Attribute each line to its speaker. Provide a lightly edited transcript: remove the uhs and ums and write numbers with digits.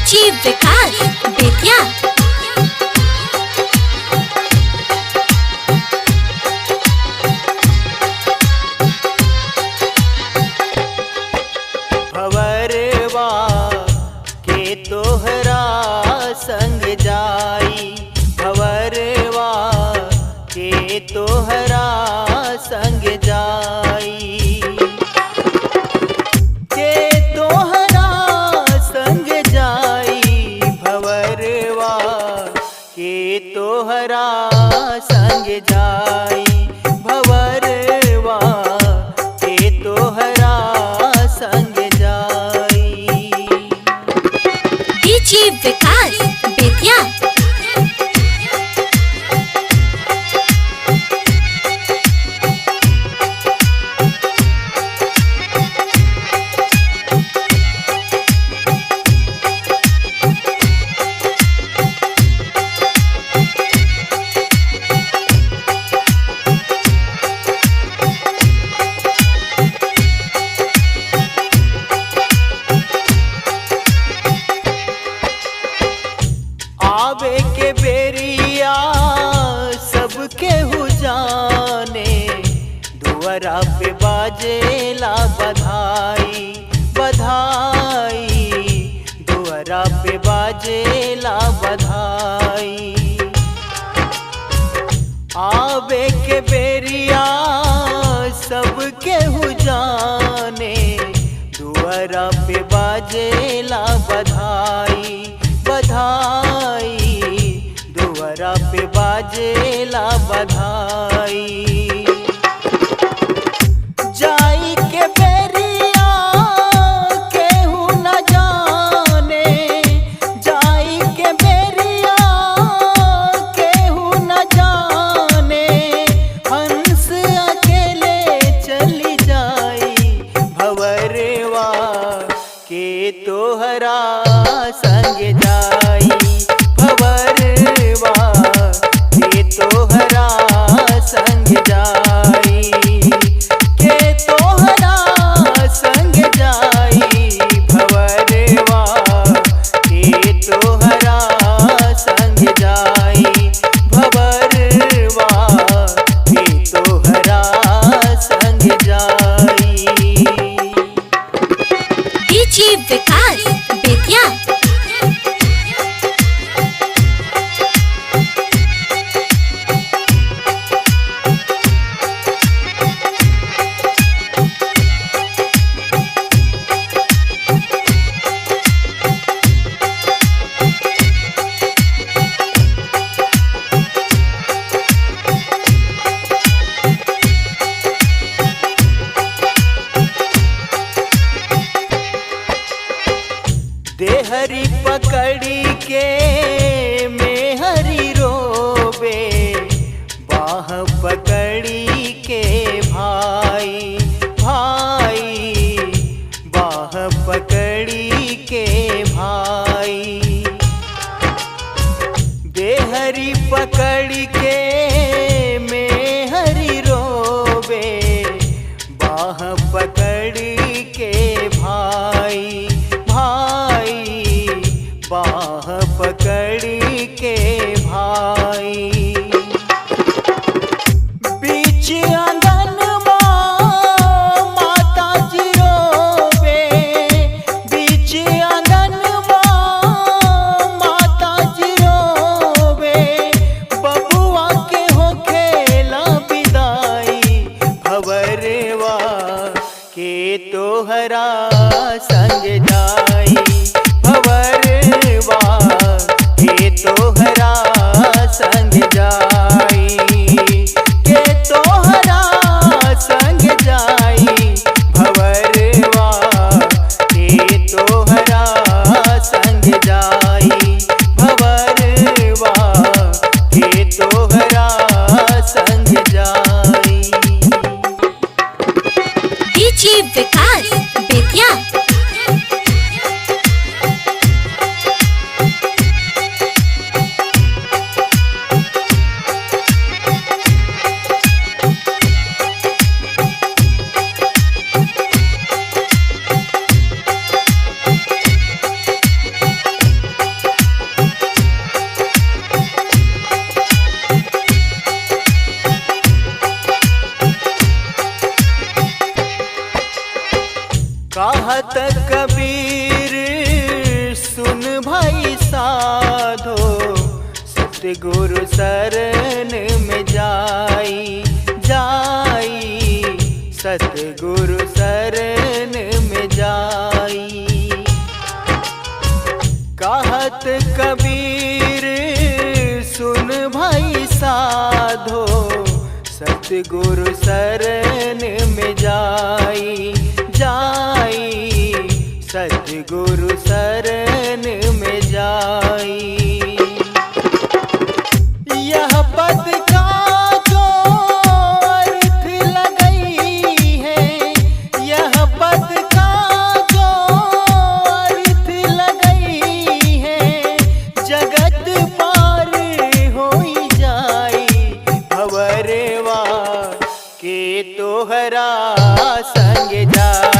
Speaker 1: DJ विकास बेतिया।
Speaker 2: भंवरवा के तोहरा संग जाई, भंवरवा के तोहरा संग जाई, के तोहरा संग जाई, भंवरवा के तोहरा संग जाई, भंवरवा के तोहरा संग जाई।
Speaker 1: डीजे विकास बेतिया।
Speaker 2: आवे के बेरिया सबके हु जाने, दुआरा पे बाजेला बधाई बधाई, दुआरा पे बाजेला बधाई। आवे के बेरिया सबके हु जाने, दुआरा पे बाजेला बधाई बधाई, दुआरा पे बाजेला बधाई। जाई के बेरिया केहू न जाने, जाई के बेरिया केहू न जाने, हंस अकेले चली जाई, भंवरवा के तोहरा संग जाई, भंवरवा के तोहरा संग जाई, के तोहरा संग जाई, भंवरवा के तोहरा संग जाई, भंवरवा के तोहरा संग जाई।
Speaker 1: डीजे विकास बेतिया।
Speaker 2: देहरी पकड़ी के मेहरी रोबे, बाह पकड़ी के भाई भाई, बाह पकड़ी के भाई। देहरी पकड़ी के मेहरी रोबे, बाह पकड़ी के भाई भाई, बाह पकड़ी के भाई। बीच आंगन माता जी रोवे, बीच आंगन माता जी रोवे, बबुआ के हो खेला विदाई, भंवरवा के तोहरा संग जाई, भंवरवा के तोहरा संग जाई, के तोहरा संग जाई, भंवरवा के तोहरा संग जाई, भंवरवा के तोहरा संग जाई।
Speaker 1: डीजे विकास बेतिया।
Speaker 2: कहत कबीर सुन भाई साधो, सतगुरु शरण में जाई जाई, सतगुरु शरण में जाई। कहत कबीर सुन भाई साधो, सतगुरु शरण में जाई जाई, सतगुरु शरण में जाई। यह पद का जो अर्थ लगई है, यह पद का जो अर्थ लगई है, जगत पार होई जाई, भंवरवा के तोहरा संग जाई।